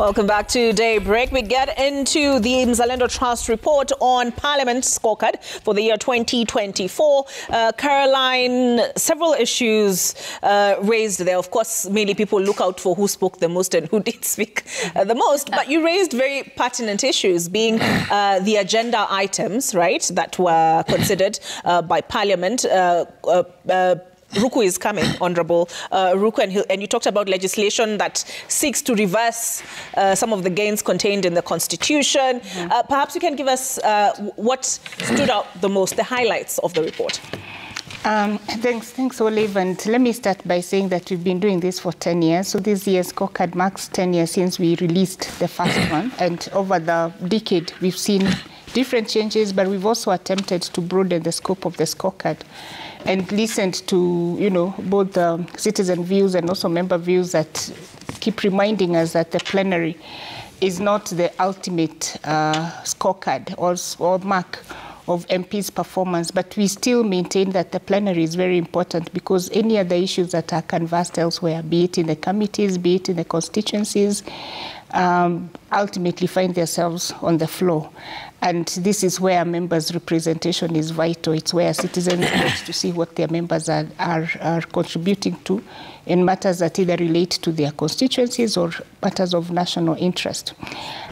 Welcome back to Daybreak. We get into the Mzalendo Trust report on Parliament scorecard for the year 2024. Caroline, several issues raised there. Of course, mainly people look out for who spoke the most and who did speak the most. But you raised very pertinent issues, being the agenda items, right, that were considered by Parliament. Ruku is coming, Honourable Ruku, and you talked about legislation that seeks to reverse some of the gains contained in the Constitution. Perhaps you can give us what stood out the most, the highlights of the report. Thanks, Olive. And let me start by saying that we've been doing this for 10 years. So this year's scorecard marks 10 years since we released the first one. And over the decade, we've seen different changes, but we've also attempted to broaden the scope of the scorecard and listened to, both the citizen views and also member views that keep reminding us that the plenary is not the ultimate scorecard or mark of MP's performance, but we still maintain that the plenary is very important because any other issues that are canvassed elsewhere, be it in the committees, be it in the constituencies, ultimately find themselves on the floor. And this is where members' representation is vital. It's where citizens get to see what their members are contributing to in matters that either relate to their constituencies or matters of national interest.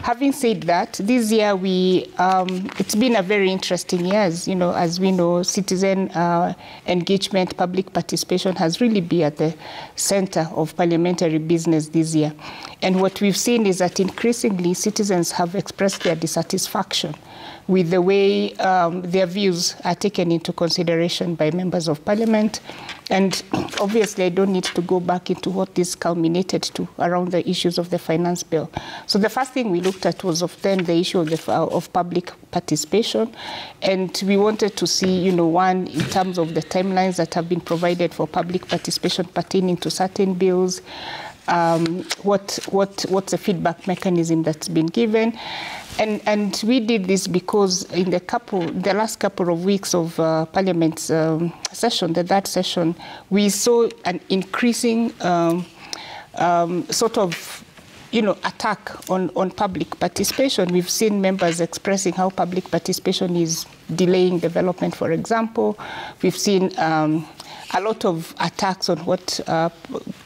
Having said that, this year it's been a very interesting year. As we know, citizen engagement, public participation has really been at the center of parliamentary business this year. And what we've seen is that increasingly citizens have expressed their dissatisfaction with the way their views are taken into consideration by members of parliament. And obviously, I don't need to go back into what this culminated to around the issues of the finance bill. So the first thing we looked at was then the issue of public participation. And we wanted to see, one, in terms of the timelines that have been provided for public participation pertaining to certain bills, what's the feedback mechanism that's been given. And we did this because in the last couple of weeks of Parliament's session, the third session, we saw an increasing sort of attack on public participation. We've seen members expressing how public participation is delaying development, for example. We've seen a lot of attacks on what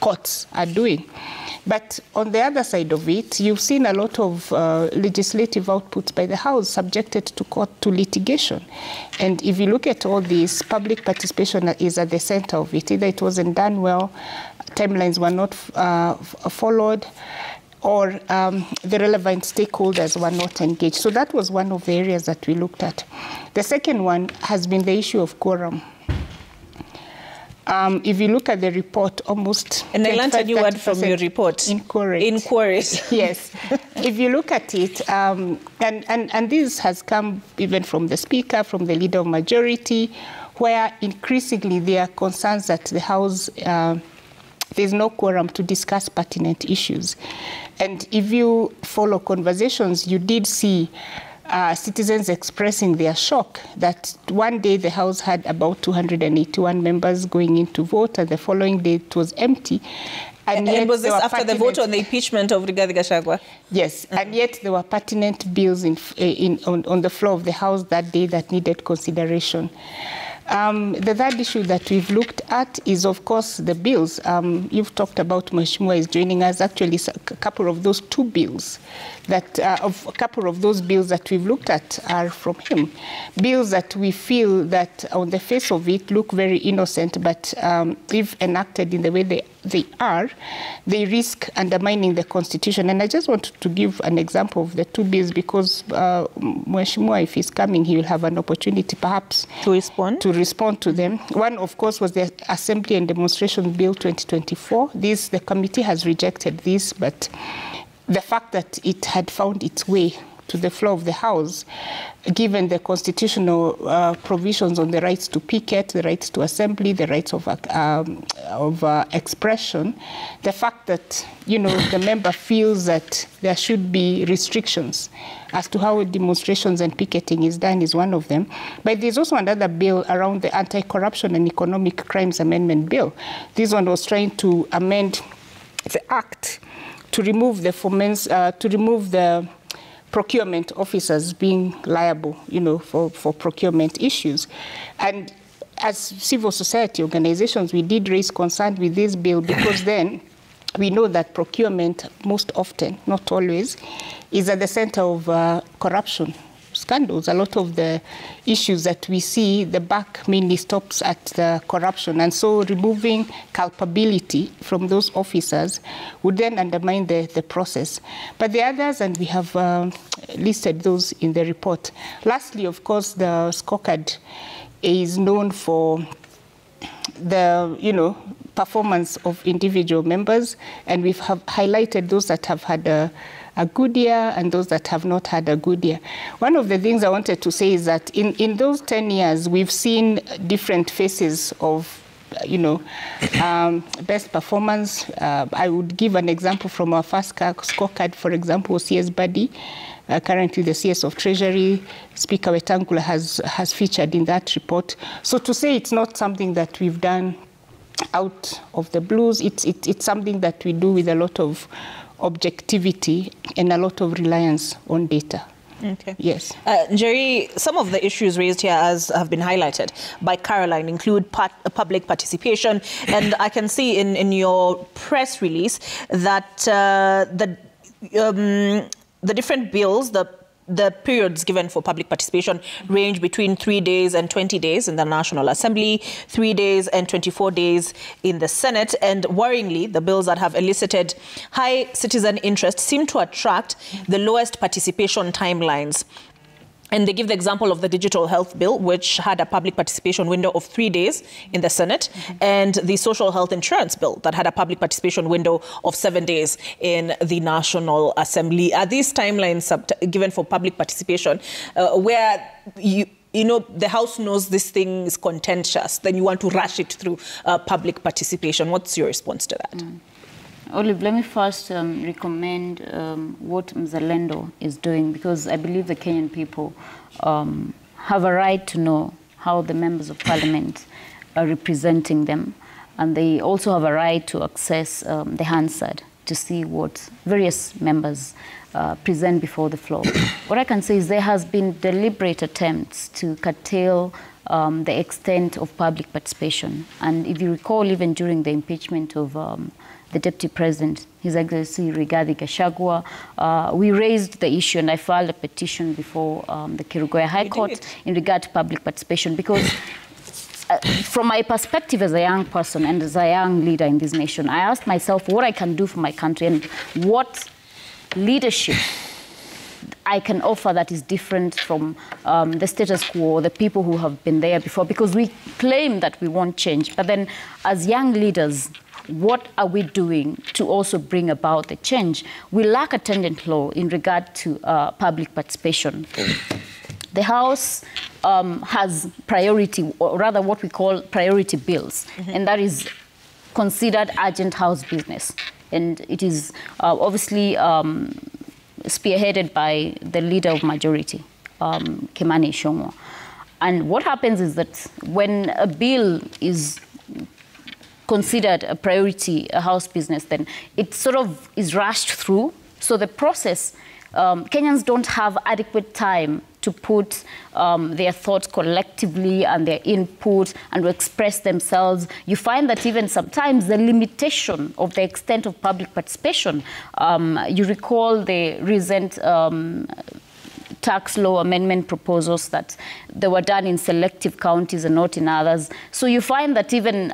courts are doing. But on the other side of it, you've seen a lot of legislative outputs by the House subjected to litigation. And if you look at all this, public participation is at the center of it. Either it wasn't done well, timelines were not followed, or the relevant stakeholders were not engaged. So that was one of the areas that we looked at. The second one has been the issue of quorum. If you look at the report, almost... And I learned a new word from your report. Inquiry. Yes. If you look at it, and this has come even from the Speaker, from the Leader of Majority, where increasingly there are concerns that the House, there's no quorum to discuss pertinent issues. And if you follow conversations, you did see citizens expressing their shock that one day the House had about 281 members going in to vote, and the following day it was empty. And yet was this after the vote on the impeachment of Rigathi Gachagua? Yes, and yet there were pertinent bills on the floor of the House that day that needed consideration. The third issue that we've looked at is, of course, the bills. You've talked about Mheshimiwa is joining us. Actually, a couple of those bills that we've looked at are from him. Bills that we feel that on the face of it look very innocent, but if enacted in the way they are, they risk undermining the Constitution. And I just want to give an example of the two bills because Mheshimiwa, if he's coming, he will have an opportunity perhaps to respond to them. One, of course, was the Assembly and Demonstration Bill 2024. The committee has rejected this, but the fact that it had found its way to the floor of the House, given the constitutional provisions on the rights to picket, the rights to assembly, the rights of expression, the fact that, the member feels that there should be restrictions as to how demonstrations and picketing is done is one of them. But there's also another bill around the Anti-Corruption and Economic Crimes Amendment Bill. This one was trying to amend the Act to remove the procurement officers being liable, for procurement issues. And as civil society organizations, we did raise concern with this bill because then we know that procurement most often, not always, is at the center of corruption scandals. A lot of the issues that we see, the back mainly stops at the corruption. And so removing culpability from those officers would then undermine the process. But the others, and we have listed those in the report. Lastly, of course, the scorecard is known for the, performance of individual members, and we've highlighted those that have had a good year and those that have not had a good year. One of the things I wanted to say is that in those 10 years, we've seen different phases of best performance. I would give an example from our first scorecard, for example, CS Buddy. Currently the CS of Treasury, Speaker Wetangula has featured in that report. So to say it's not something that we've done out of the blues, it's something that we do with a lot of objectivity and a lot of reliance on data. Okay. Yes. Jerry, some of the issues raised here, as have been highlighted by Caroline, include public participation. And I can see in your press release that the different bills, the periods given for public participation range between 3 days and 20 days in the National Assembly, 3 days and 24 days in the Senate. And worryingly, the bills that have elicited high citizen interest seem to attract the lowest participation timelines. And they give the example of the Digital Health Bill, which had a public participation window of 3 days in the Senate, and the Social Health Insurance Bill that had a public participation window of 7 days in the National Assembly. Are these timelines given for public participation where the House knows this thing is contentious, then you want to rush it through public participation? What's your response to that? Olive, let me first recommend what Mzalendo is doing, because I believe the Kenyan people have a right to know how the members of parliament are representing them. And they also have a right to access the Hansard to see what various members present before the floor. What I can say is there has been deliberate attempts to curtail the extent of public participation. And if you recall, even during the impeachment of the Deputy President, His Excellency Rigathi Gachagua, we raised the issue, and I filed a petition before the Kerugoya High Court in regard to public participation, because from my perspective as a young person and as a young leader in this nation, I asked myself what I can do for my country and what leadership I can offer that is different from the status quo, the people who have been there before, because we claim that we want change. But then as young leaders, what are we doing to also bring about the change? We lack attendant law in regard to public participation. The House has priority, or rather what we call priority bills, and that is considered urgent House business. And it is obviously spearheaded by the leader of majority, Kimani Ichung'wah. And what happens is that when a bill is considered a priority, a House business, then it sort of is rushed through. So the process, Kenyans don't have adequate time to put their thoughts collectively and their input and to express themselves. You find that even sometimes the limitation of the extent of public participation, you recall the recent tax law amendment proposals that they were done in selective counties and not in others. So you find that even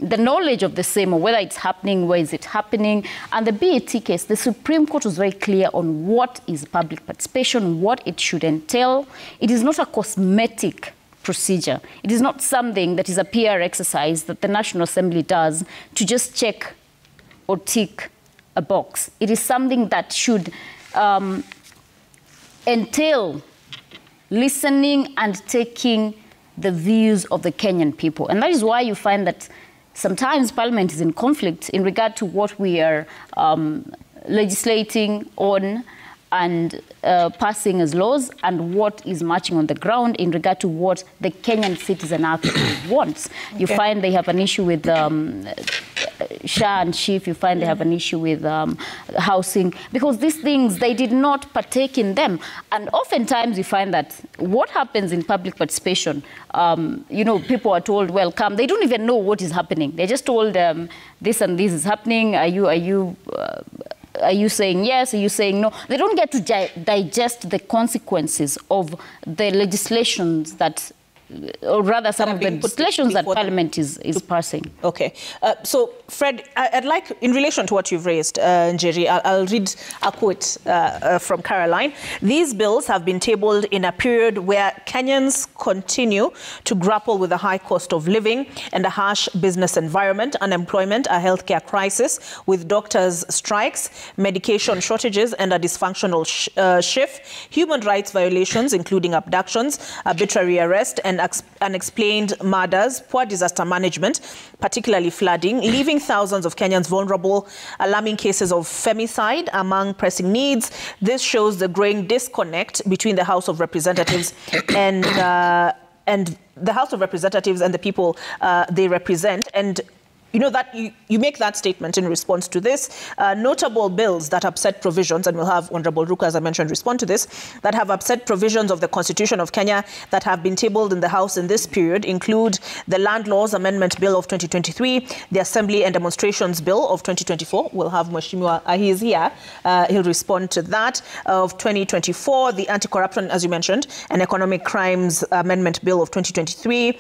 the knowledge of the same, or whether it's happening, where is it happening, and the BAT case, the Supreme Court was very clear on what is public participation, what it should entail. It is not a cosmetic procedure. It is not something that is a PR exercise that the National Assembly does to just check or tick a box. It is something that should entail listening and taking the views of the Kenyan people. And that is why you find that sometimes Parliament is in conflict in regard to what we are legislating on and passing as laws, and what is marching on the ground in regard to what the Kenyan citizen actually wants. You find they have an issue with Shah and Chief, you find they have an issue with housing, because these things, they did not partake in them. And oftentimes you find that what happens in public participation, you know, people are told, well, come. They don't even know what is happening. They're just told this and this is happening. Are you saying yes? Are you saying no? They don't get to digest the consequences of the legislations that, or rather some of the legislations that Parliament is passing. Okay. So, Fred, I'd like, in relation to what you've raised, Njeri, I'll read a quote from Caroline. These bills have been tabled in a period where Kenyans continue to grapple with the high cost of living and a harsh business environment, unemployment, a healthcare crisis with doctors' strikes, medication shortages and a dysfunctional shift, human rights violations, including abductions, arbitrary arrest and unexplained murders, poor disaster management, particularly flooding, leaving thousands of Kenyans vulnerable, alarming cases of femicide among pressing needs. This shows the growing disconnect between the House of Representatives and the House of Representatives and the people they represent. And you know that you make that statement in response to this. Notable bills that upset provisions, and we'll have Honorable Ruka, as I mentioned, respond to this, that have upset provisions of the Constitution of Kenya that have been tabled in the House in this period include the Land Laws Amendment Bill of 2023, the Assembly and Demonstrations Bill of 2024. We'll have Mheshimiwa, he is here. He'll respond to that, of 2024, the Anti-Corruption, as you mentioned, and Economic Crimes Amendment Bill of 2023,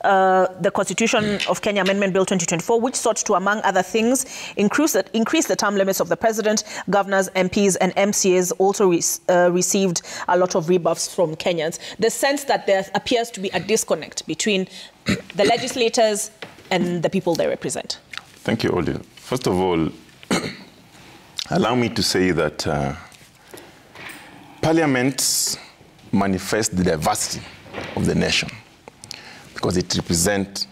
the Constitution of Kenya Amendment Bill 2024, which sought to, among other things, increase the term limits of the president, governors, MPs, and MCAs, also received a lot of rebuffs from Kenyans. The sense that there appears to be a disconnect between the legislators and the people they represent. Thank you, Oli. First of all, allow me to say that parliaments manifest the diversity of the nation, because it represents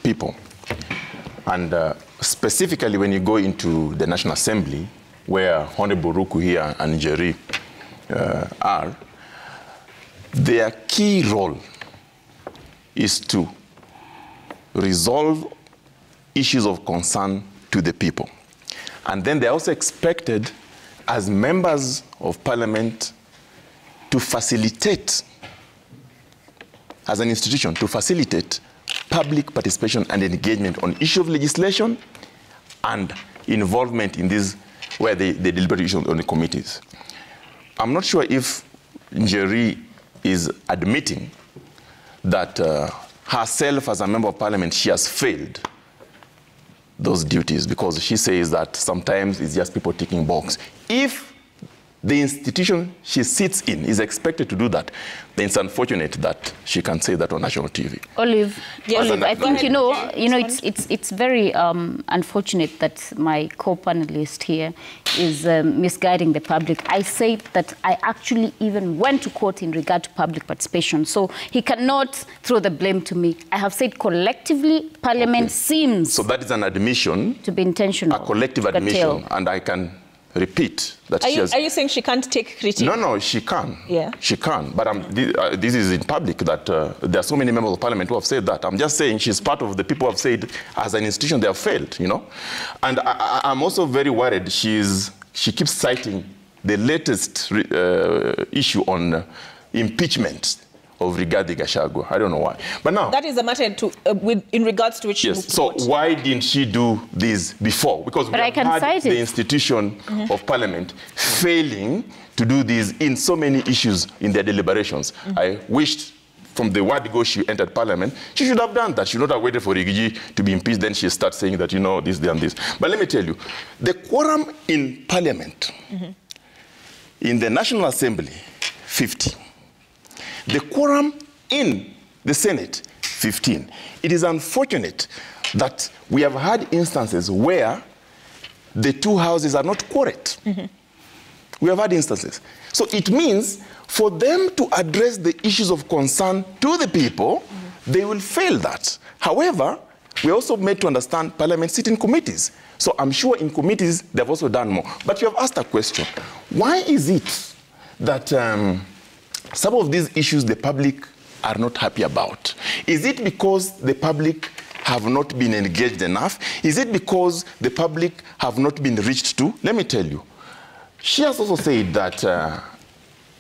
people. And specifically when you go into the National Assembly, where Honorable Ruku here and Njeri are, their key role is to resolve issues of concern to the people. And then they're also expected, as members of Parliament, to facilitate, as an institution, to facilitate public participation and engagement on issue of legislation and involvement in these, where they deliberate issues on the committees. I'm not sure if Njeri is admitting that herself as a member of Parliament, she has failed those duties, because she says that sometimes it's just people ticking box. If the institution she sits in is expected to do that, then it's unfortunate that she can say that on national TV. Olive, yes, Olive, I think it's very unfortunate that my co-panelist here is misguiding the public. I say that I actually even went to court in regard to public participation, so he cannot throw the blame to me. I have said collectively, Parliament seems so that is an admission to be intentional, a collective admission, and I can repeat that Are you saying she can't take critique? No, she can. Yeah. She can. But this is in public that there are so many members of Parliament who have said that. I'm just saying she's part of the people who have said, as an institution, they have failed, you know. And I'm also very worried. She keeps citing the latest issue on impeachment of Rigathi Gachagua. I don't know why. But now... That is a matter in regards to which... Yes, so why didn't she do this before? Because we have had the institution of Parliament failing to do this in so many issues in their deliberations. I wished from the word go she entered Parliament, she should have done that. She should not have waited for Rigiji to be impeached, then she starts saying that, you know, this, and this. But let me tell you, the quorum in Parliament, in the National Assembly, 50. The quorum in the Senate, 15. It is unfortunate that we have had instances where the two houses are not quorate. We have had instances. So it means for them to address the issues of concern to the people, they will fail that. However, we also made to understand Parliament sit in committees. So I'm sure in committees they've also done more. But you have asked a question. Why is it that some of these issues the public are not happy about? Is it because the public have not been engaged enough? Is it because the public have not been reached to? Let me tell you. She has also said that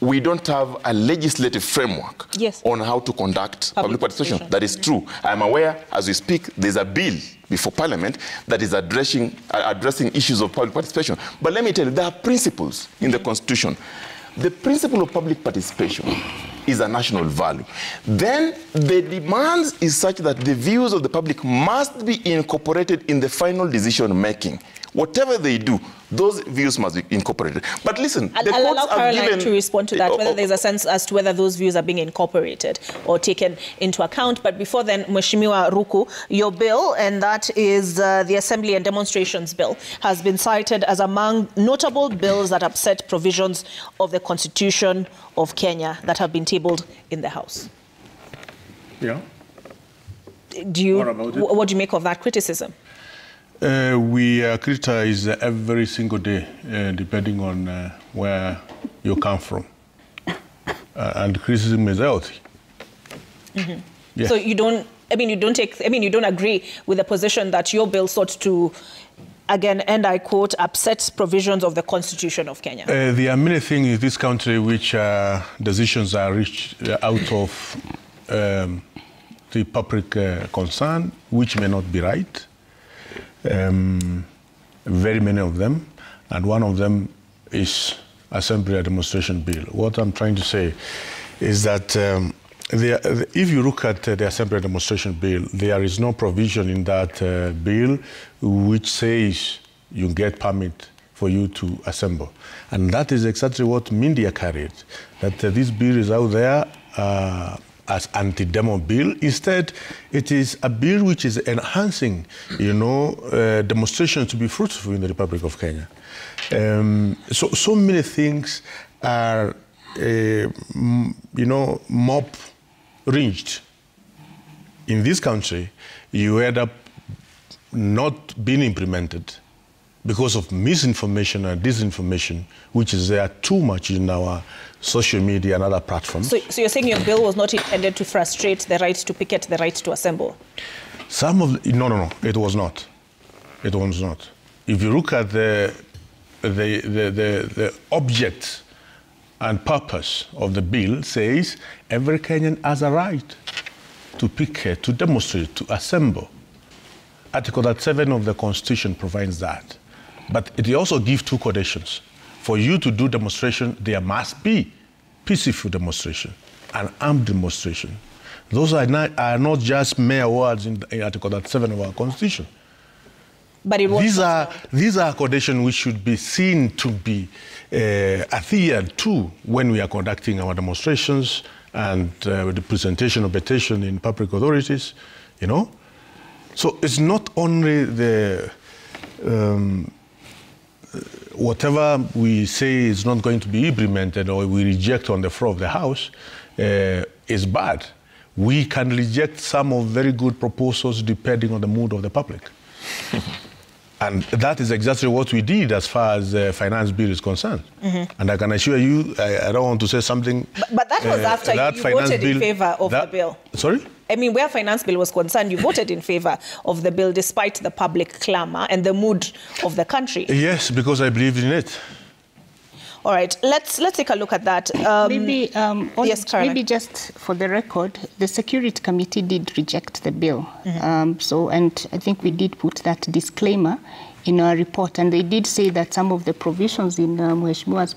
we don't have a legislative framework on how to conduct public participation. That is true. I'm aware, as we speak, there's a bill before Parliament that is addressing issues of public participation. But let me tell you, there are principles in the Constitution. The principle of public participation is a national value. Then the demands is such that the views of the public must be incorporated in the final decision making. Whatever they do, those views must be incorporated. But listen, the I'll courts allow Caroline have given to respond to that, whether there's a sense as to whether those views are being incorporated or taken into account. But before then, Mheshimiwa Ruku, your bill, and that is the Assembly and Demonstrations Bill, has been cited as among notable bills that upset provisions of the Constitution of Kenya that have been tabled in the House. Yeah. What do you make of that criticism? We criticize every single day, depending on where you come from. And criticism is healthy. Mm-hmm. Yes. So you don't agree with the position that your bill sought to, again, and I quote, upset provisions of the Constitution of Kenya? There are many things in this country which decisions are reached out of the public concern, which may not be right. Very many of them, and one of them is Assembly and Demonstration Bill. What I'm trying to say is that if you look at the Assembly and Demonstration Bill, there is no provision in that bill which says you get permit for you to assemble. And that is exactly what media carried, that this bill is out there as anti-demo bill. Instead, it is a bill which is enhancing, demonstrations to be fruitful in the Republic of Kenya. So many things are, mob-ringed. In this country, you end up not being implemented because of misinformation and disinformation, which is there too much in our social media and other platforms. So you're saying your bill was not intended to frustrate the right to picket, the right to assemble? No, it was not. It was not. If you look at the object and purpose of the bill, says every Kenyan has a right to picket, to demonstrate, to assemble. Article 37 of the Constitution provides that. But it also gives two conditions. For you to do demonstration, there must be peaceful demonstration and armed demonstration. Those are not just mere words in Article 37 of our Constitution. But it was these are conditions which should be seen to be adhered to when we are conducting our demonstrations and the presentation of petition in public authorities, So it's not only the whatever we say is not going to be implemented or we reject on the floor of the House is bad. We can reject some of very good proposals depending on the mood of the public. And that is exactly what we did as far as the finance bill is concerned. Mm-hmm. And I can assure you, I don't want to say something... But that was after you voted in favor of the bill. Sorry? I mean, where finance bill was concerned, you voted in favor of the bill despite the public clamor and the mood of the country. Yes, because I believed in it. All right, let's take a look at that. Yes, Caroline. Maybe just for the record, the Security Committee did reject the bill. Mm-hmm. And I think we did put that disclaimer in our report, and they did say that some of the provisions in Mheshimiwa's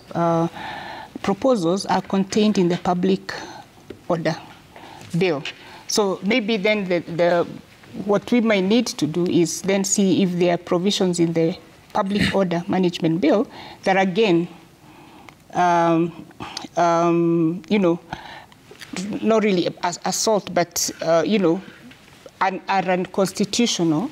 proposals are contained in the public order bill. So maybe then what we might need to do is then see if there are provisions in the public order management bill that again, not really assault, but, are unconstitutional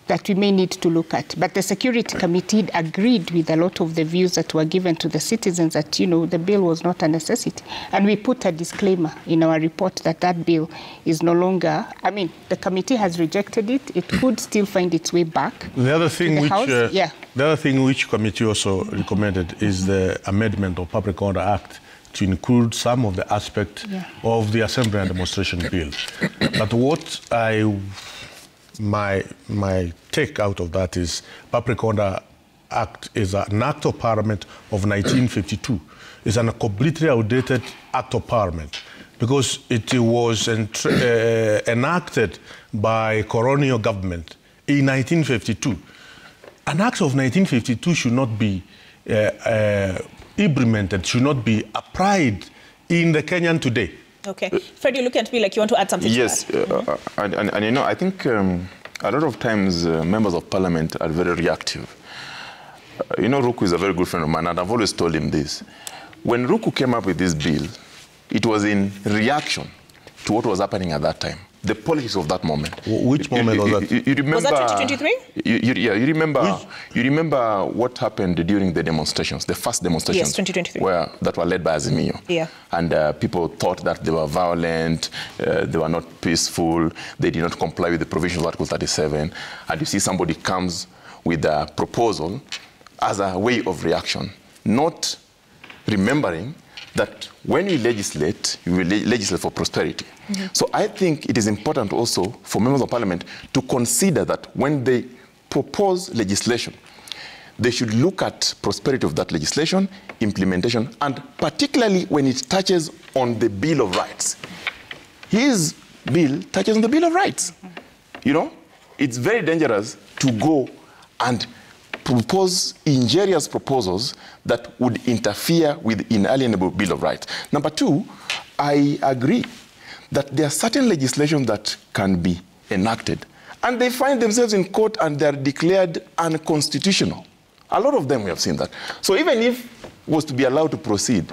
that we may need to look at. But the Security Committee agreed with a lot of the views that were given to the citizens that, the bill was not a necessity. And we put a disclaimer in our report that that bill is no longer, the committee has rejected it. It could still find its way back. The other thing the other thing which committee also recommended is the amendment of Public Order Act to include some of the aspects of the Assembly and Demonstration Bill. But what I my take out of that is Public Order Act is an act of parliament of 1952. It's a completely outdated act of parliament because it was enacted by colonial government in 1952. An act of 1952 should not be implemented, should not be applied in the Kenyan today. Okay. Fred, you look at me like you want to add something yes, to that. And you know, I think a lot of times members of parliament are very reactive. You know, Ruku is a very good friend of mine, and I've always told him this. When Ruku came up with this bill, it was in reaction to what was happening at that time, the politics of that moment. Which moment was that? You remember, was that 2023? Yeah, you remember what happened during the demonstrations, the first demonstrations. Yes, 2023. That were led by Azimio. Yeah. And people thought that they were violent, they were not peaceful, they did not comply with the provisions of Article 37. And you see somebody comes with a proposal as a way of reaction, not remembering that when we legislate, we will legislate for prosperity. Mm-hmm. So I think it is important also for members of parliament to consider that when they propose legislation, they should look at prosperity of that legislation, implementation, and particularly when it touches on the Bill of Rights. His bill touches on the Bill of Rights. You know, it's very dangerous to go and propose injurious proposals that would interfere with the inalienable Bill of Rights. Number two, I agree that there are certain legislation that can be enacted, and they find themselves in court and they're declared unconstitutional. A lot of them, we have seen that. So even if it was to be allowed to proceed,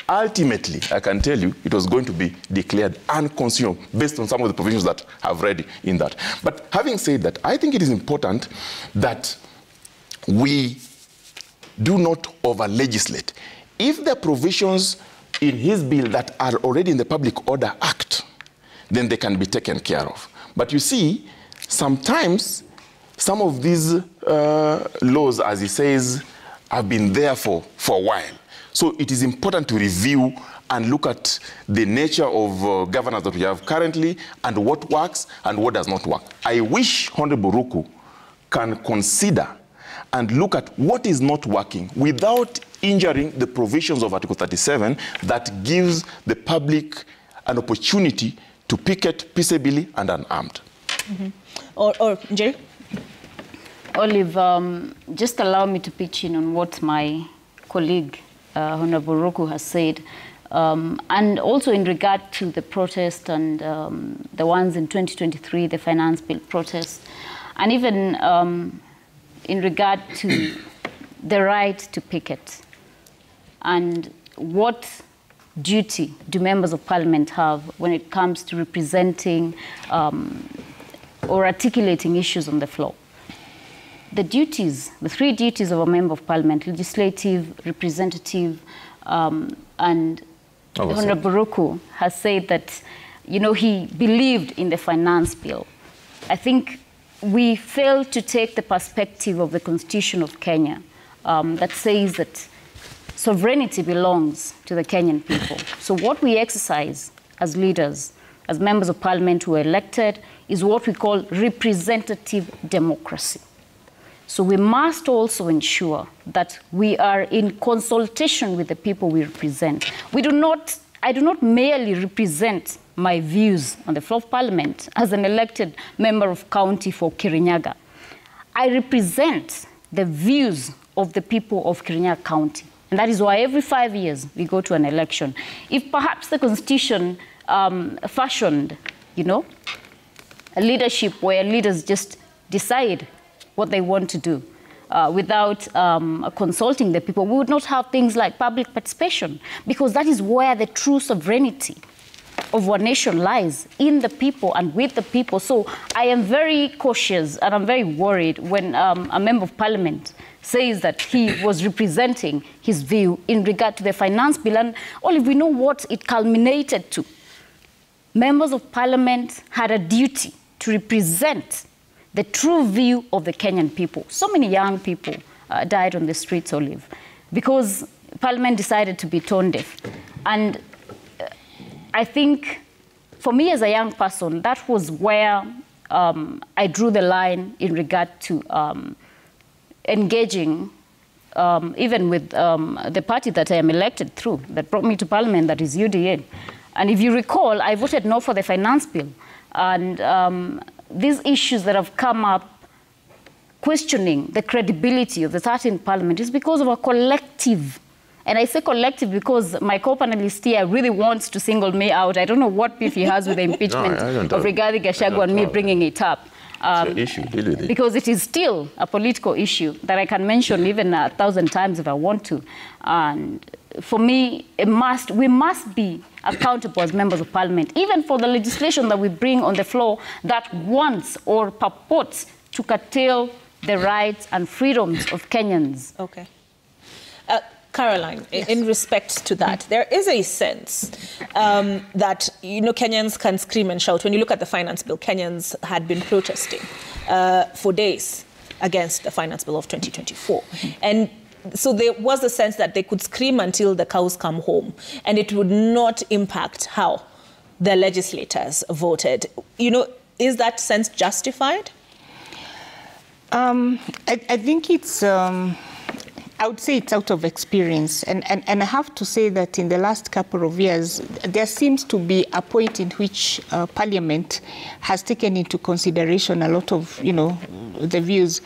ultimately, I can tell you, it was going to be declared unconstitutional based on some of the provisions that I've read in that. But having said that, I think it is important that we do not over-legislate. If there are provisions in his bill that are already in the Public Order Act, then they can be taken care of. But you see, sometimes some of these laws, as he says, have been there for a while. So it is important to review and look at the nature of governance that we have currently and what works and what does not work. I wish Honorable Ruku can consider and look at what is not working without injuring the provisions of Article 37 that gives the public an opportunity to picket peaceably and unarmed. Mm-hmm. Or Jerry? Olive, just allow me to pitch in on what my colleague, Honorable Ruku, has said. And also in regard to the protest and the ones in 2023, the finance bill protest, and even in regard to the right to picket, and what duty do members of parliament have when it comes to representing or articulating issues on the floor. The duties, the three duties of a member of parliament, legislative, representative, and Honorable Ruku has said that, you know, he believed in the finance bill. I think we fail to take the perspective of the Constitution of Kenya that says that sovereignty belongs to the Kenyan people. So what we exercise as leaders, as members of parliament who are elected, is what we call representative democracy. So we must also ensure that we are in consultation with the people we represent. I do not merely represent my views on the floor of parliament as an elected member of county for Kirinyaga. I represent the views of the people of Kirinyaga County. And that is why every 5 years we go to an election. If perhaps the Constitution fashioned, you know, a leadership where leaders just decide what they want to do without consulting the people, we would not have things like public participation, because that is where the true sovereignty of our nation lies, in the people and with the people. So I am very cautious and I'm very worried when a member of parliament says that he was representing his view in regard to the finance bill. And Olive, we know what it culminated to. Members of parliament had a duty to represent the true view of the Kenyan people. So many young people died on the streets, Olive, because parliament decided to be tone deaf. And I think, for me as a young person, that was where I drew the line in regard to engaging even with the party that I am elected through, that brought me to Parliament, that is UDA. And if you recall, I voted no for the finance bill. And these issues that have come up questioning the credibility of the 13th Parliament is because of a collective. And I say collective because my co-panelist here really wants to single me out. I don't know what beef he has with the impeachment of Rigathi Gachagua and me bringing it up. Issue, deal with it. Because it is still a political issue that I can mention even 1,000 times if I want to. And for me, we must be accountable as members of Parliament, even for the legislation that we bring on the floor that wants or purports to curtail the rights and freedoms of Kenyans. Okay. Caroline, yes. In respect to that, there is a sense that, Kenyans can scream and shout. When you look at the finance bill, Kenyans had been protesting for days against the finance bill of 2024. And so there was a sense that they could scream until the cows come home, and it would not impact how the legislators voted. Is that sense justified? I think it's... I would say it's out of experience. And I have to say that in the last couple of years, there seems to be a point in which Parliament has taken into consideration a lot of, the views.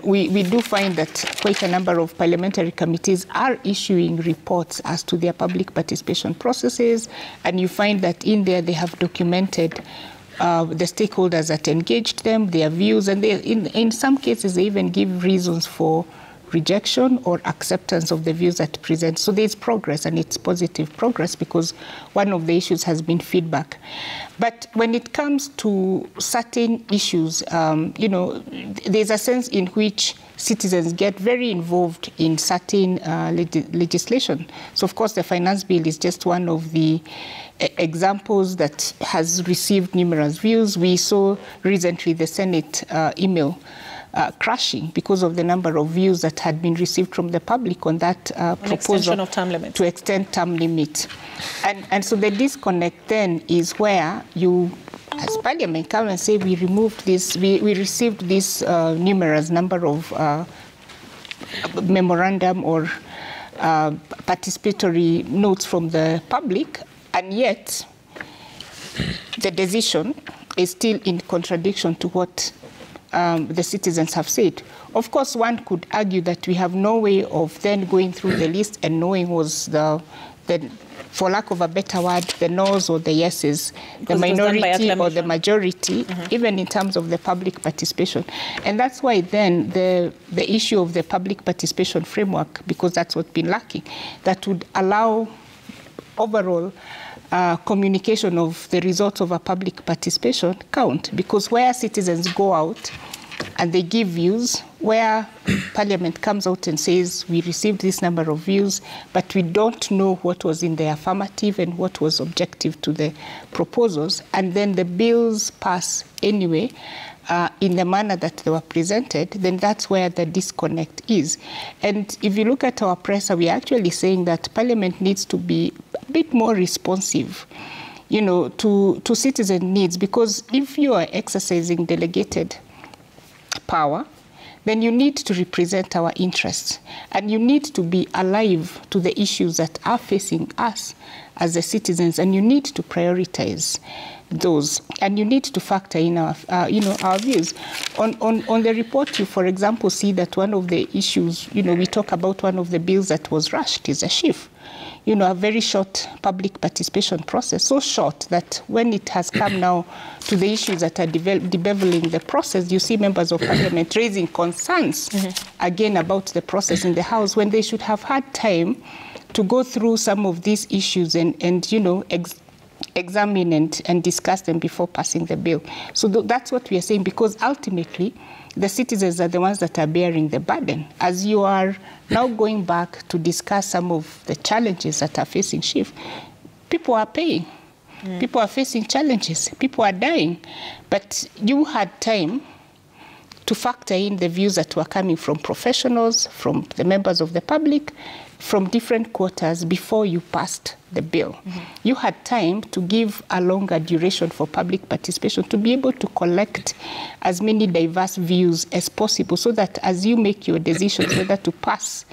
We do find that quite a number of parliamentary committees are issuing reports as to their public participation processes. And you find that in there they have documented the stakeholders that engaged them, their views. And in some cases, they even give reasons for rejection or acceptance of the views that present. So there's progress, and it's positive progress, because one of the issues has been feedback. But when it comes to certain issues, there's a sense in which citizens get very involved in certain legislation. So, of course, the finance bill is just one of the examples that has received numerous views. We saw recently the Senate email crashing because of the number of views that had been received from the public on that proposal of term limit. To extend term limit. And so the disconnect then is where you, as Parliament, come and say we removed this, we received this numerous number of memorandum or participatory notes from the public, and yet the decision is still in contradiction to what the citizens have said. Of course, one could argue that we have no way of then going through the list and knowing was for lack of a better word, the no's or the yeses, the minority or the majority, even in terms of the public participation. And that's why then the issue of the public participation framework, because that's what's been lacking, that would allow overall communication of the results of a public participation count, because where citizens go out and they give views, where Parliament comes out and says we received this number of views, but we don't know what was in the affirmative and what was objective to the proposals, and then the bills pass anyway in the manner that they were presented, then that's where the disconnect is. And if you look at our presser, we're actually saying that Parliament needs to be a bit more responsive, to citizen needs, because if you are exercising delegated power, then you need to represent our interests, and you need to be alive to the issues that are facing us as the citizens, and you need to prioritize those, and you need to factor in our, our views. On the report, you, for example, see that one of the issues, we talk about one of the bills that was rushed is a SHIF. A very short public participation process, so short that when it has come now to the issues that are bedeviling the process, you see members of Parliament raising concerns again about the process in the House, when they should have had time to go through some of these issues and examine and discuss them before passing the bill. So that's what we are saying, because ultimately the citizens are the ones that are bearing the burden. As you are now going back to discuss some of the challenges that are facing SHIF, people are paying. People are facing challenges. People are dying. But you had time to factor in the views that were coming from professionals, from the members of the public, from different quarters before you passed the bill. You had time to give a longer duration for public participation to be able to collect as many diverse views as possible so that as you make your decisions whether to pass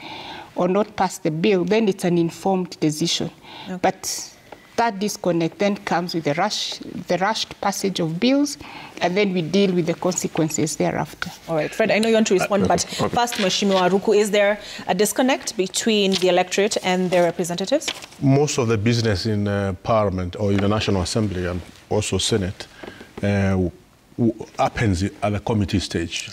or not pass the bill, then it's an informed decision. Okay. But that disconnect then comes with the rushed passage of bills, and then we deal with the consequences thereafter. All right, Fred, I know you want to respond, but first, Mheshimiwa Ruku, is there a disconnect between the electorate and their representatives? Most of the business in Parliament or in the National Assembly and also Senate happens at the committee stage.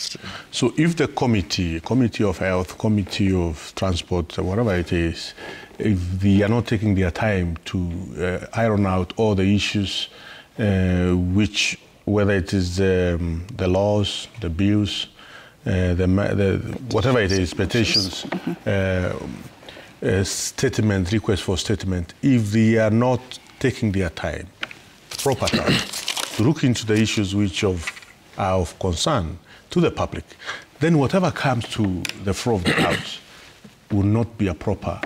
So if the committee of health, committee of transport, whatever it is, if they are not taking their time to iron out all the issues, which, whether it is the laws, the bills, whatever it is, petitions, statement, request for statement, if they are not taking their time, proper time, to look into the issues which are of concern to the public, then whatever comes to the floor of the House will not be a proper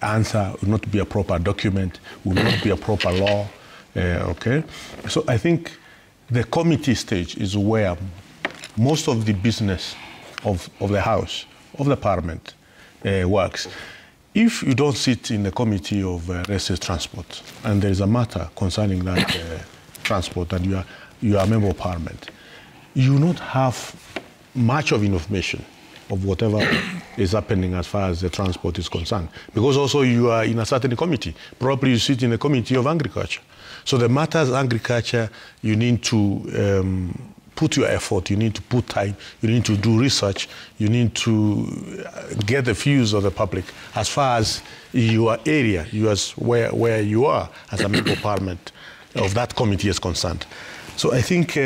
answer, will not be a proper document, will not be a proper law. Okay? So I think the committee stage is where most of the business of the House, of the Parliament, works. If you don't sit in the committee of railway transport and there is a matter concerning that transport and you are a member of Parliament, you will not have much of information of whatever is happening as far as the transport is concerned. Because also you are in a certain committee. Probably you sit in the committee of agriculture. So the matters agriculture, you need to put your effort, you need to put time, you need to do research, you need to get the views of the public as far as your area, where you are as a member of Parliament of that committee is concerned. So I think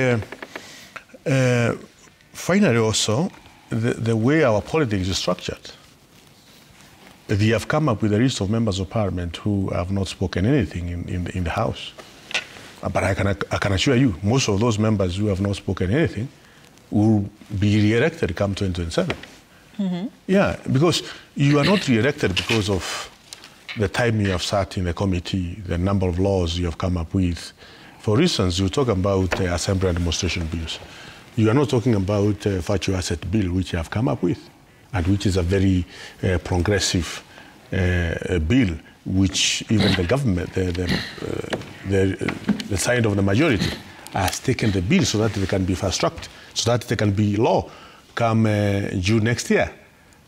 finally also, the way our politics is structured, we have come up with a list of members of Parliament who have not spoken anything in the House. But I can assure you, most of those members who have not spoken anything will be re-elected come 2027. Yeah, because you are not re-elected because of the time you have sat in the committee, the number of laws you have come up with. For instance, you talk about assembly and demonstration bills. You are not talking about virtual asset bill, which you have come up with, and which is a very progressive bill, which even the government, the side of the majority, has taken the bill so that they can be fast-tracked, so that they can be law come June next year.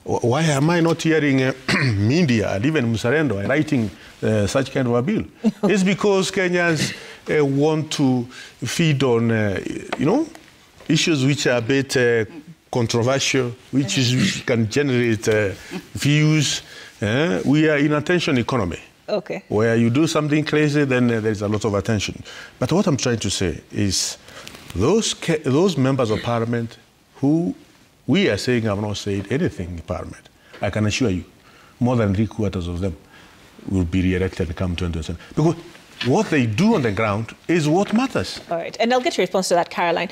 Why am I not hearing media and even Mzalendo writing such kind of a bill? It's because Kenyans want to feed on, issues which are a bit controversial, which can generate views. We are in attention economy. Okay. Where you do something crazy, then there's a lot of attention. But what I'm trying to say is those members of Parliament who we are saying have not said anything in Parliament, I can assure you, more than 3/4 of them will be re-elected come 2027. Because what they do on the ground is what matters. All right, and I'll get your response to that, Caroline.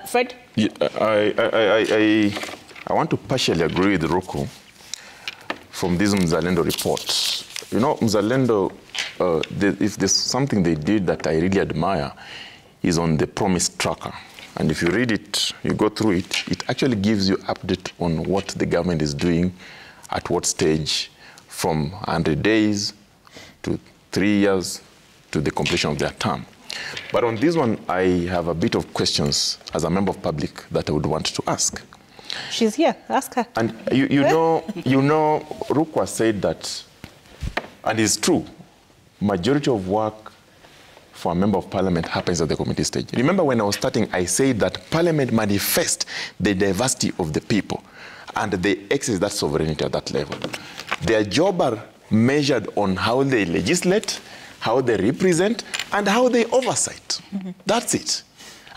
Fred? Yeah, I want to partially agree with Ruku from this Mzalendo report. You know, Mzalendo, if there's something they did that I really admire, is on the promise tracker. And if you read it, you go through it, it actually gives you update on what the government is doing, at what stage, from 100 days to 3 years to the completion of their term. But on this one, I have a bit of questions as a member of public that I would want to ask. She's here, ask her. And you know, Rukwa said that, and it's true, majority of work for a member of Parliament happens at the committee stage. Remember when I was starting, I said that Parliament manifests the diversity of the people and they exercise that sovereignty at that level. Their job are measured on how they legislate, how they represent, and how they oversight. That's it.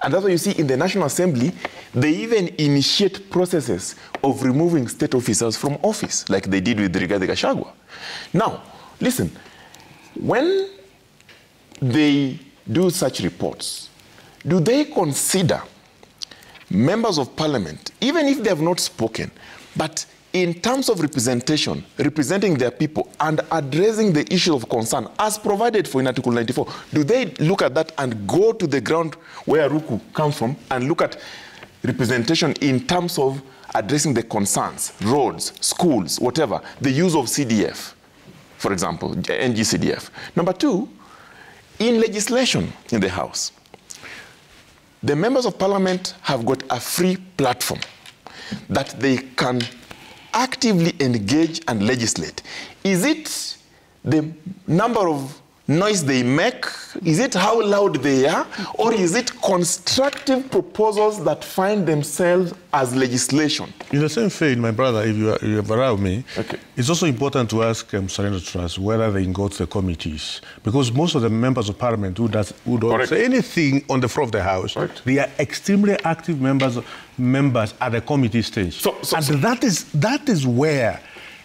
And that's why you see in the National Assembly, they even initiate processes of removing state officers from office, like they did with Rigathi Gachagua. Now, listen, when they do such reports, do they consider members of parliament, even if they have not spoken, but in terms of representation, representing their people and addressing the issue of concern as provided for in Article 94, do they look at that and go to the ground where Ruku comes from and look at representation in terms of addressing the concerns, roads, schools, whatever, the use of CDF, for example, NGCDF. Number two, in legislation in the House, the members of parliament have got a free platform that they can actively engage and legislate. Is it the number of noise they make? Is it how loud they are? Or is it constructive proposals that find themselves as legislation? In the same vein, my brother, if you allow me, okay. It's also important to ask Senator Trust whether they go to the committees. Because most of the members of parliament who don't say anything on the floor of the House, they are extremely active members at the committee stage. That is where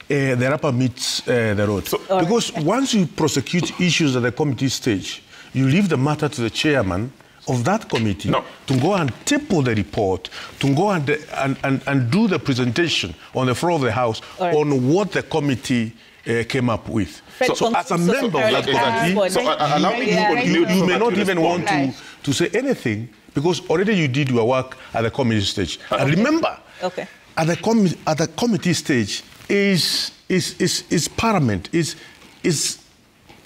the rubber meets the road. Because once you prosecute issues at the committee stage, you leave the matter to the chairman of that committee to go and table the report, to go and do the presentation on the floor of the House on what the committee came up with. So as a member of that committee, you may not even want to say anything because already you did your work at the committee stage. And remember, at the committee stage, is Parliament, is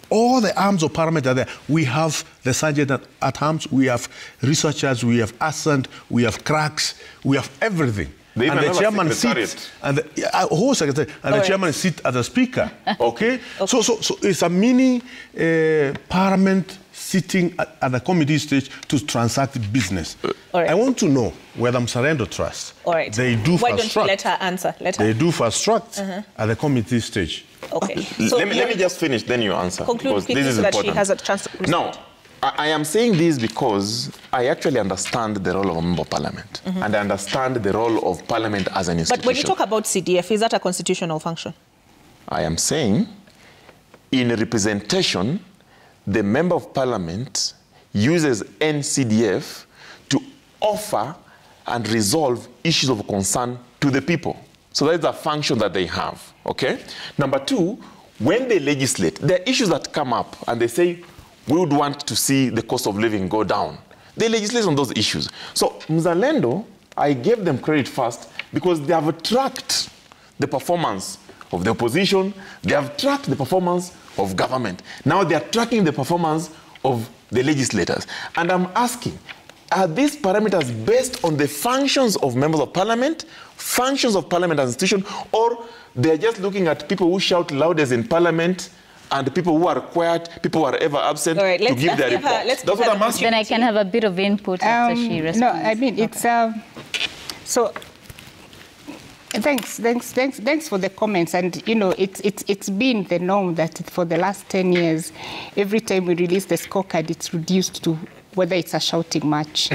all the arms of Parliament are there. We have the sergeant at arms, we have researchers, we have assent, we have cracks, we have everything. And the chairman sits, and the whole secretary, and the chairman sits as a speaker. Okay? So it's a mini Parliament sitting at the committee stage to transact business. I want to know whether Senator Trust, they do Why don't you let her answer? They do fast track at the committee stage. Okay. So let me just finish, then you answer. Conclude quickly so that she has a chance to respond. Now, I am saying this because I actually understand the role of a member of parliament. And I understand the role of parliament as an institution. But when you talk about CDF, is that a constitutional function? I am saying, in representation, the member of parliament uses NCDF to offer and resolve issues of concern to the people. So that's a function that they have, okay? Number two, when they legislate, there are issues that come up and they say, we would want to see the cost of living go down. They legislate on those issues. So Mzalendo, I gave them credit first because they have tracked the performance of the opposition, they have tracked the performance of government. Now they are tracking the performance of the legislators. And I'm asking, are these parameters based on the functions of members of parliament, functions of parliament as an institution, or they're just looking at people who shout loudest in parliament and people who are quiet, people who are ever absent to give their report? That's what I'm asking. Then I can have a bit of input after she responds. No, I mean, it's... so... Thanks for the comments. And, you know, it's been the norm that for the last 10 years, every time we release the scorecard, it's reduced to whether it's a shouting match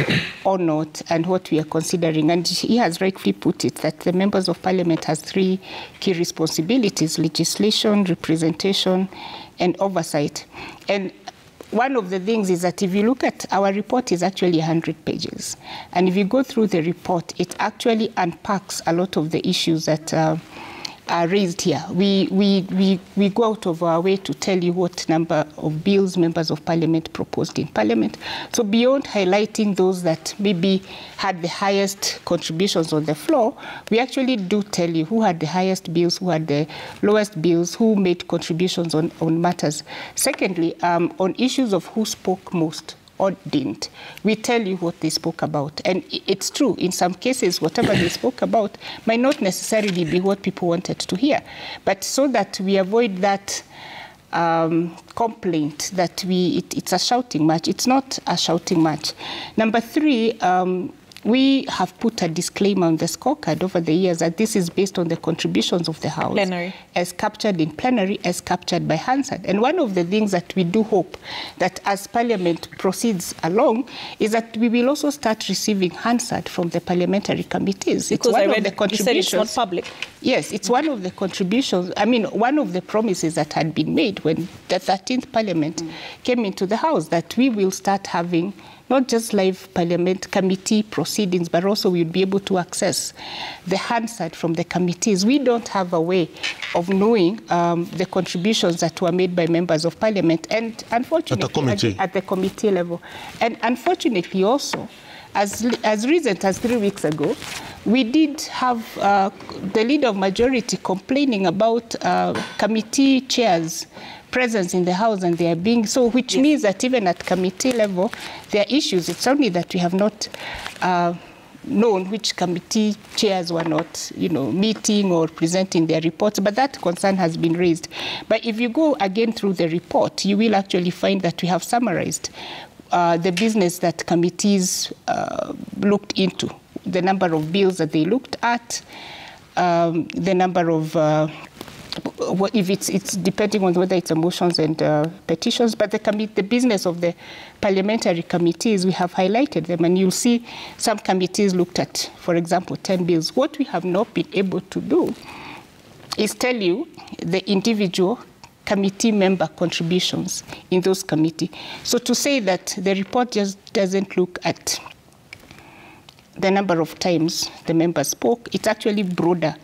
or not, and what we are considering. And he has rightly put it, that the members of parliament has three key responsibilities: legislation, representation, and oversight. And one of the things is that if you look at our report, is actually 100 pages. And if you go through the report, it actually unpacks a lot of the issues that are raised here. We go out of our way to tell you what number of bills members of parliament proposed in parliament. So beyond highlighting those that maybe had the highest contributions on the floor, we actually do tell you who had the highest bills, who had the lowest bills, who made contributions on matters. Secondly, on issues of who spoke most or didn't, we tell you what they spoke about. And it's true, in some cases, whatever they spoke about might not necessarily be what people wanted to hear. But so that we avoid that complaint that it's a shouting match, it's not a shouting match. Number three, we have put a disclaimer on the scorecard over the years that this is based on the contributions of the House. Plenary. As captured in plenary, as captured by Hansard. And one of the things that we do hope that as Parliament proceeds along is that we will also start receiving Hansard from the parliamentary committees. Because it's one I read of the contributions. You said it's not public. Yes, it's one of the contributions. I mean, one of the promises that had been made when the 13th Parliament came into the House, that we will start having not just live Parliament committee proceedings, but also we would be able to access the Hansard from the committees. We don't have a way of knowing the contributions that were made by members of Parliament, and unfortunately, at the committee level. And unfortunately also, as recent as 3 weeks ago, we did have the leader of majority complaining about committee chairs' presence in the House, and they are being so, which means that even at committee level, there are issues. It's only that we have not known which committee chairs were not, meeting or presenting their reports, but that concern has been raised. But if you go again through the report, you will actually find that we have summarized the business that committees looked into, the number of bills that they looked at, the number of, if it's depending on whether it's motions and petitions, but the business of the parliamentary committees, we have highlighted them, and you'll see some committees looked at, for example, 10 bills. What we have not been able to do is tell you the individual committee member contributions in those committees. So to say that the report just doesn't look at the number of times the members spoke, it's actually broader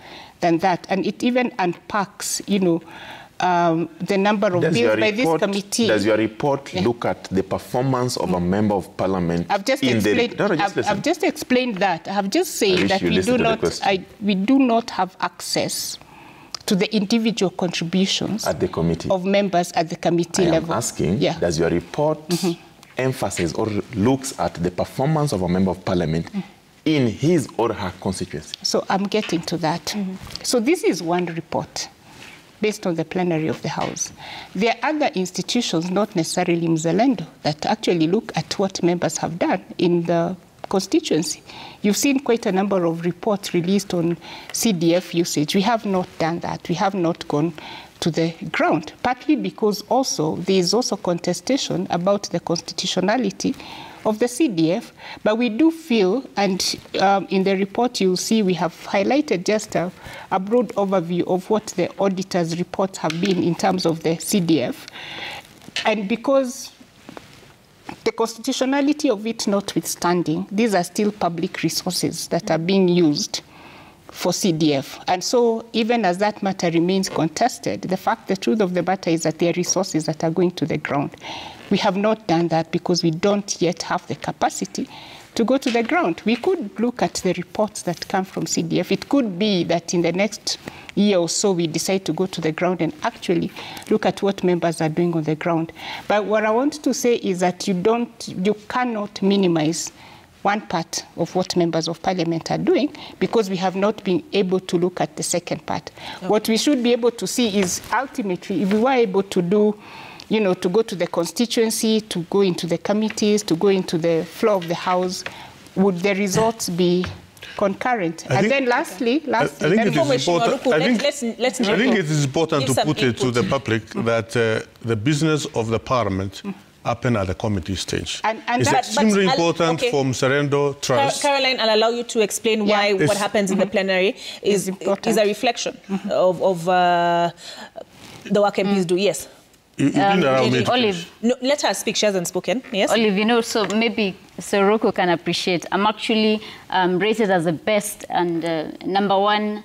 than that. And it even unpacks, the number of bills by this committee. Does your report look at the performance of a member of Parliament? I've just explained that. I have just said that we do not have access to the individual contributions at the committee of members at the committee level. I'm asking, does your report emphasize or looks at the performance of a member of Parliament in his or her constituency? So I'm getting to that. So this is one report based on the plenary of the House. There are other institutions, not necessarily Mzalendo, that actually look at what members have done in the constituency. You've seen quite a number of reports released on CDF usage. We have not done that. We have not gone to the ground, partly because also there is also contestation about the constitutionality of the CDF. But we do feel, and in the report you'll see we have highlighted just a broad overview of what the auditor's reports have been in terms of the CDF. And because the constitutionality of it notwithstanding, these are still public resources that are being used for CDF. And so even as that matter remains contested, the truth of the matter is that there are resources that are going to the ground. We have not done that because we don't yet have the capacity to go to the ground. We could look at the reports that come from CDF. It could be that in the next year or so we decide to go to the ground and actually look at what members are doing on the ground. But what I want to say is that you cannot minimize one part of what members of Parliament are doing because we have not been able to look at the second part. Okay. What we should be able to see is ultimately if we were able to do, to go to the constituency, to go into the committees, to go into the floor of the House, would the results be concurrent? Then lastly, I think it is important to put it to the public that the business of the Parliament happen at the committee stage. And it's extremely important for Mzalendo Trust. Caroline, I'll allow you to explain why what happens in the plenary is a reflection of the work MPs do. Yes. Olive. No, let her speak. She hasn't spoken. Yes. Olive, so maybe Rocco can appreciate. I'm actually rated as the best and #1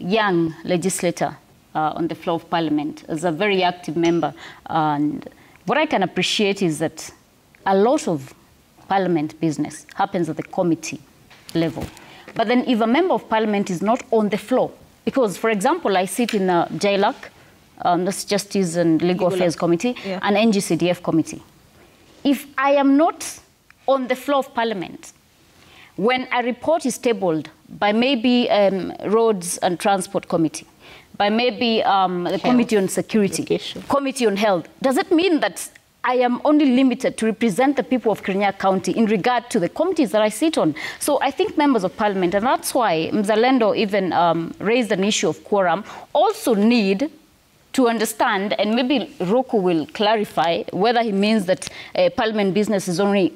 young legislator on the floor of Parliament, as a very active member. And what I can appreciate is that a lot of Parliament business happens at the committee level. But then if a member of Parliament is not on the floor, because, for example, I sit in a DAYBREAK, that's Justice and Legal Affairs Committee, and NGCDF Committee. If I am not on the floor of Parliament, when a report is tabled by maybe Roads and Transport Committee, by maybe the Committee on Security, Committee on Health, does it mean that I am only limited to represent the people of Kirinyaga County in regard to the committees that I sit on? So I think members of Parliament, and that's why Mzalendo even raised an issue of quorum, also need to understand, and maybe Rocco will clarify whether he means that Parliament business is only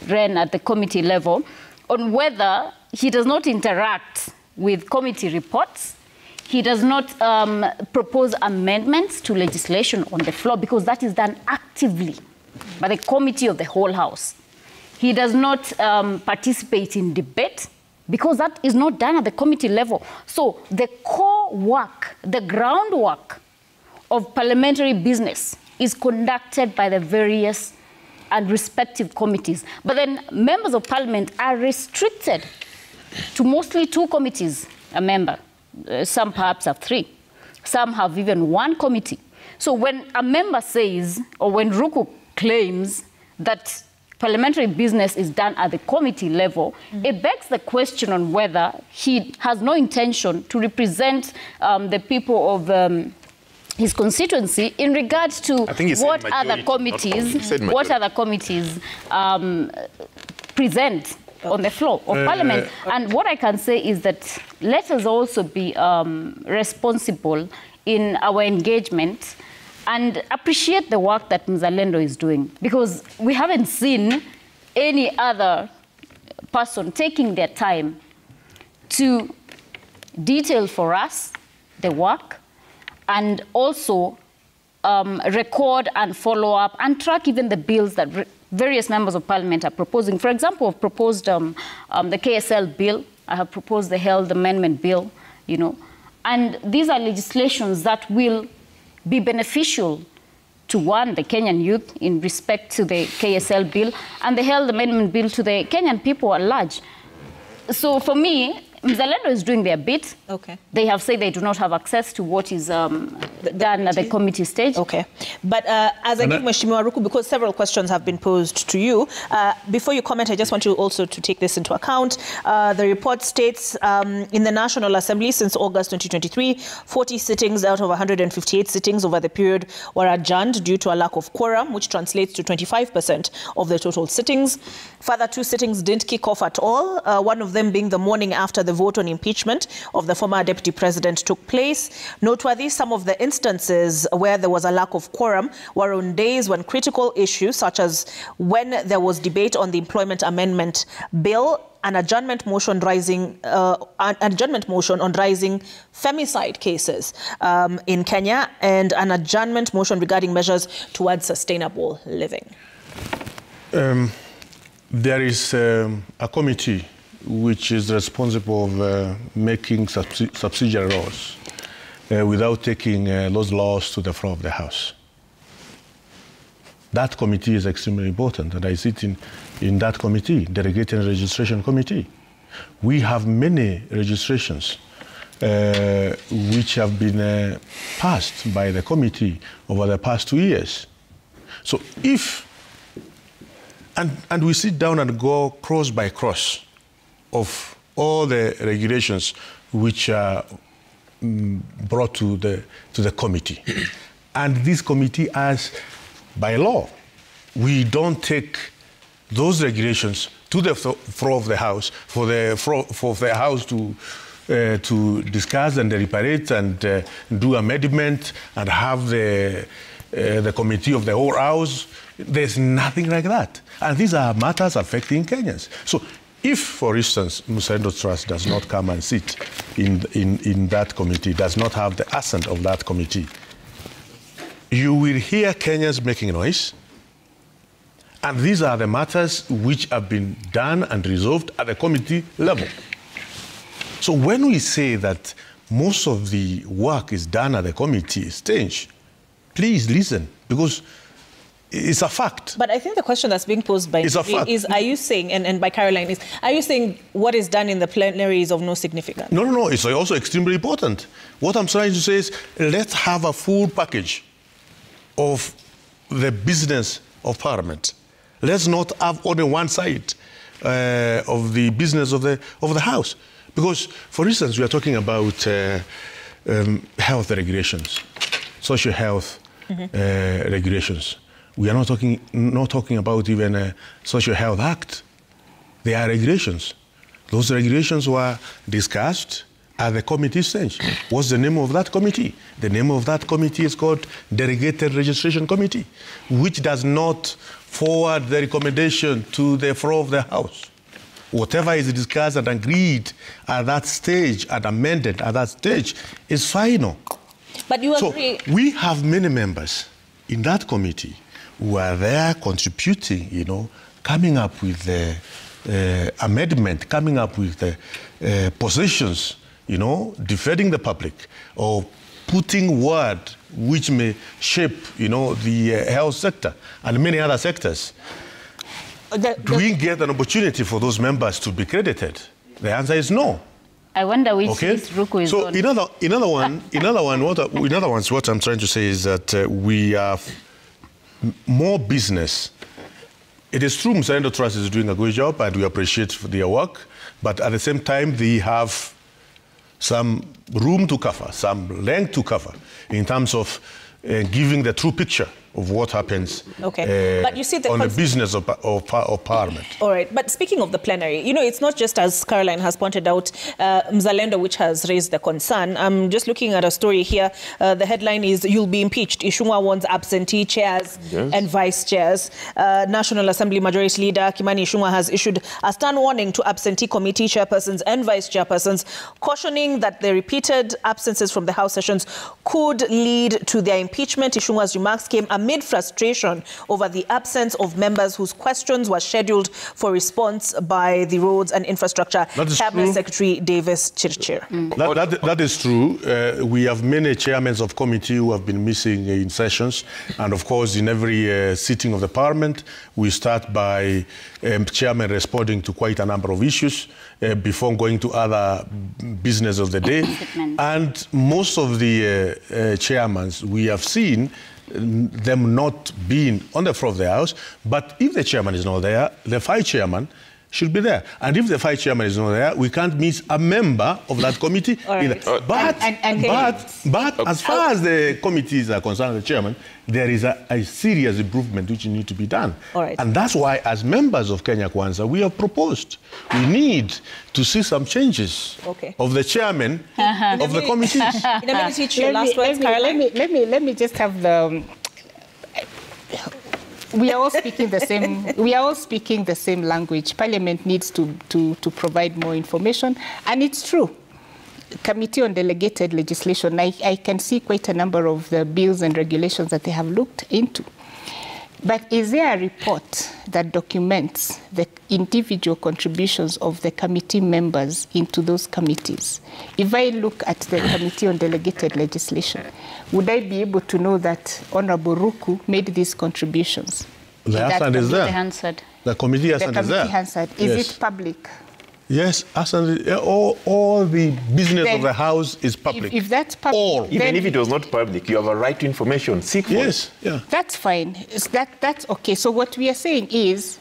run at the committee level, on whether he does not interact with committee reports, he does not propose amendments to legislation on the floor, because that is done actively by the committee of the whole House. He does not participate in debate, because that is not done at the committee level. So the core work, the groundwork of parliamentary business is conducted by the various and respective committees. But then members of parliament are restricted to mostly 2 committees a member. Some perhaps have 3. Some have even 1 committee. So when a member says, or when Ruku claims that parliamentary business is done at the committee level, it begs the question on whether he has no intention to represent the people of his constituency in regards to what other committees present on the floor of Parliament. And what I can say is that let us also be responsible in our engagement and appreciate the work that Mzalendo is doing, because we haven't seen any other person taking their time to detail for us the work and also record and follow up and track even the bills that various members of parliament are proposing. For example, I've proposed the KSL bill. I have proposed the Health Amendment Bill, you know, and these are legislations that will be beneficial to, one, the Kenyan youth in respect to the KSL bill, and the Health Amendment Bill to the Kenyan people at large. So for me, Mzalendo is doing their bit. Okay. They have said they do not have access to what is done at the committee stage. Okay. But as I give Mheshimiwa Ruku, because several questions have been posed to you, before you comment, I just want you also to take this into account. The report states in the National Assembly since August 2023, 40 sittings out of 158 sittings over the period were adjourned due to a lack of quorum, which translates to 25% of the total sittings. Further, 2 sittings didn't kick off at all, one of them being the morning after the vote on impeachment of the former deputy president took place. Noteworthy, some of the instances where there was a lack of quorum were on days when critical issues, such as when there was debate on the Employment Amendment Bill, an adjournment motion on rising femicide cases in Kenya, and an adjournment motion regarding measures towards sustainable living. There is a committee which is responsible of making subsidiary laws without taking those laws to the floor of the House. That committee is extremely important, and I sit in that committee, Delegated Registration Committee. We have many registrations which have been passed by the committee over the past 2 years. So if, and we sit down and go cross by cross of all the regulations which are brought to the committee. And this committee has, by law, we don't take those regulations to the floor of the House for the House to discuss and deliberate and do amendment and have the committee of the whole House. There's nothing like that. And these are matters affecting Kenyans. So if, for instance, Mzalendo Trust does not come and sit in that committee, does not have the assent of that committee, you will hear Kenyans making noise. And these are the matters which have been done and resolved at the committee level. So when we say that most of the work is done at the committee stage, please listen, because it's a fact. But I think the question that's being posed by is, are you saying, and by Caroline, is, are you saying what is done in the plenary is of no significance? No, it's also extremely important. What I'm trying to say is, let's have a full package of the business of Parliament. Let's not have only one side of the business of the House. Because, for instance, we are talking about health regulations, social health regulations. We are not talking about even a Social Health Act. They are regulations. Those regulations were discussed at the committee stage. What's the name of that committee? The name of that committee is called Delegated Registration Committee, which does not forward the recommendation to the floor of the House. Whatever is discussed and agreed at that stage and amended at that stage is final. But you agree? So we have many members in that committee who are there contributing, coming up with the amendment, coming up with the positions, defending the public, or putting word which may shape, the health sector and many other sectors. Do we get an opportunity for those members to be credited? The answer is no. I wonder which list Ruku is on. In other words, what I'm trying to say is that we have more business. It is true Mzalendo Trust is doing a good job and we appreciate their work, but at the same time they have some room to cover, some length to cover in terms of giving the true picture of what happens but you see on the business of Parliament. All right, but speaking of the plenary, it's not just, as Caroline has pointed out, Mzalendo which has raised the concern. I'm just looking at a story here. The headline is, "You'll be impeached. Ishungwa warns absentee chairs and vice chairs." National Assembly Majority Leader Kimani Ishungwa has issued a stern warning to absentee committee chairpersons and vice chairpersons, cautioning that the repeated absences from the House sessions could lead to their impeachment. Ishungwa's remarks came amid frustration over the absence of members whose questions were scheduled for response by the Roads and Infrastructure Cabinet Secretary Davis Chirchir. That is true. We have many chairmen of committee who have been missing in sessions, and of course in every sitting of the Parliament we start by chairman responding to quite a number of issues before going to other business of the day. And most of the chairmen we have seen them not being on the floor of the House, but if the chairman is not there, the vice chairman should be there. And if the vice chairman is not there, we can't miss a member of that committee either. But as far as the committees are concerned, the chairman, there is a serious improvement which needs to be done. And that's why, as members of Kenya Kwanza, we have proposed we need to see some changes of the chairman of the committees. Let me just have the... We are all speaking the same. We are all speaking the same language. Parliament needs to provide more information, and it's true. Committee on Delegated Legislation, I can see quite a number of the bills and regulations that they have looked into. But is there a report that documents the individual contributions of the committee members into those committees? If I look at the Committee on Delegated Legislation, would I be able to know that Honorable Ruku made these contributions? The answer is there. The committee answer is there. Is it public? Yes, all the business of the House is public. If that's public, even if it was not public, you have a right to information. Seek for it. Yeah. That's fine. That's okay. So what we are saying is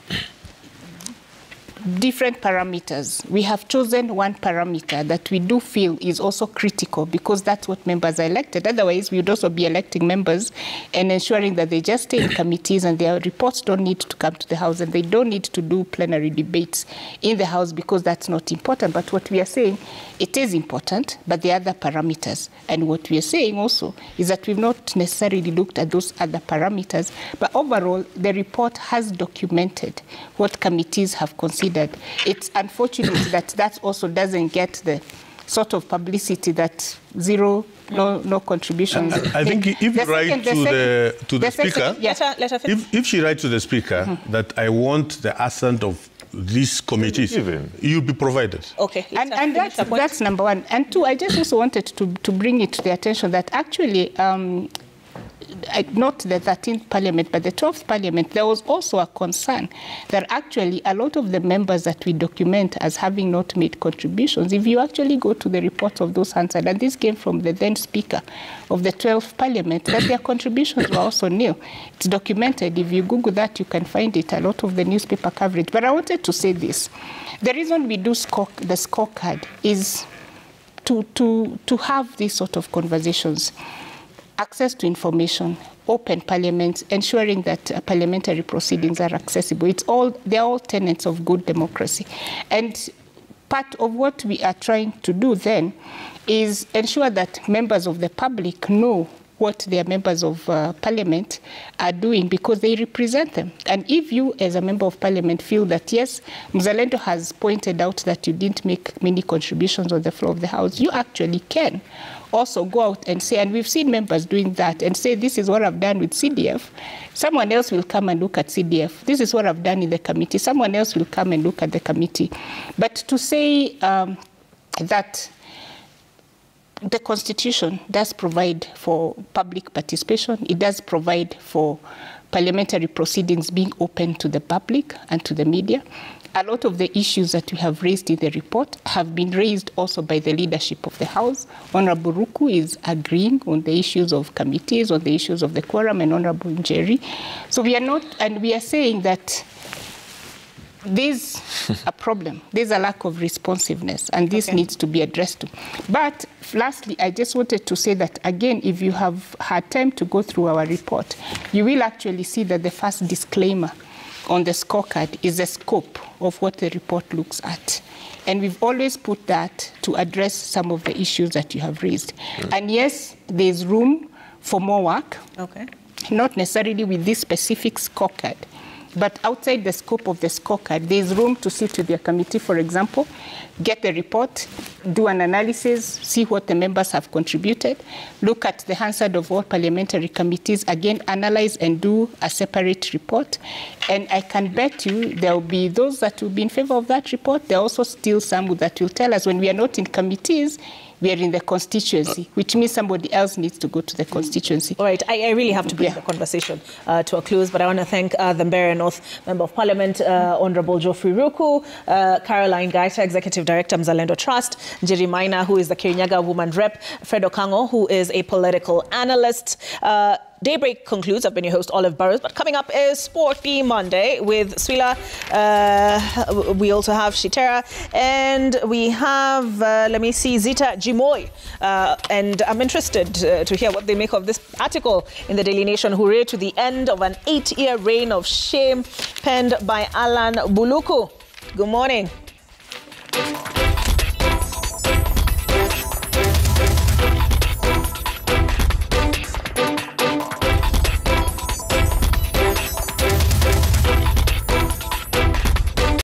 different parameters. We have chosen one parameter that we do feel is also critical because that's what members are elected. Otherwise, we would also be electing members and ensuring that they just stay in committees and their reports don't need to come to the House and they don't need to do plenary debates in the House because that's not important. But what we are saying, it is important, but the other parameters. And what we are saying also is that we've not necessarily looked at those other parameters, but overall, the report has documented what committees have considered. It's unfortunate that that also doesn't get the sort of publicity that no contributions. I think if you write to the Speaker, if she writes to the Speaker that I want the assent of these committees, you'll be provided. Okay. And that's number one. And two, I just also wanted to bring it to the attention that actually not the 13th Parliament, but the 12th Parliament, there was also a concern that actually a lot of the members that we document as having not made contributions, if you actually go to the reports of those Hansard, and this came from the then Speaker of the 12th Parliament, that their contributions were also nil. It's documented. If you Google that, you can find it, a lot of the newspaper coverage. But I wanted to say this. The reason we do the scorecard is to have these sort of conversations. Access to information, open parliaments, ensuring that parliamentary proceedings are accessible. They're all tenets of good democracy. And part of what we are trying to do then is ensure that members of the public know what their members of parliament are doing because they represent them. And if you, as a member of parliament, feel that, yes, Mzalendo has pointed out that you didn't make many contributions on the floor of the House, you actually can also go out and say, and we've seen members doing that, and say, this is what I've done with CDF. Someone else will come and look at CDF. This is what I've done in the committee. Someone else will come and look at the committee. But to say that the Constitution does provide for public participation, it does provide for parliamentary proceedings being open to the public and to the media. A lot of the issues that we have raised in the report have been raised also by the leadership of the House. Honorable Ruku is agreeing on the issues of committees, on the issues of the quorum, and Honorable Njeri. So we are not, and we are saying that there's a problem, there's a lack of responsiveness, and this needs to be addressed. But lastly, I just wanted to say that, again, if you have had time to go through our report, you will actually see that the first disclaimer on the scorecard is the scope of what the report looks at. And we've always put that to address some of the issues that you have raised. And yes, there's room for more work, not necessarily with this specific scorecard, but outside the scope of the scorecard, there's room to sit with your committee, for example, get the report, do an analysis, see what the members have contributed, look at the Hansard of all parliamentary committees, again, analyze and do a separate report. And I can bet you there will be those that will be in favor of that report. There are also still some that will tell us when we are not in committees, we are in the constituency, which means somebody else needs to go to the constituency. All right, I really have to bring the conversation to a close, but I want to thank the Mbeere North Member of Parliament, Honorable Geoffrey Ruku, Caroline Gaita, Executive Director, Mzalendo Trust, Njeri Maina, who is the Kirinyaga Woman Rep, Fred Okango, who is a political analyst. Daybreak concludes. I've been your host, Olive Burrows. But coming up is Sporty Monday with Swila. We also have Shitera. And we have, let me see, Zita Jimoy. And I'm interested to hear what they make of this article in the Daily Nation. Hooray to the end of an 8-year reign of shame, penned by Alan Buluku. Good morning.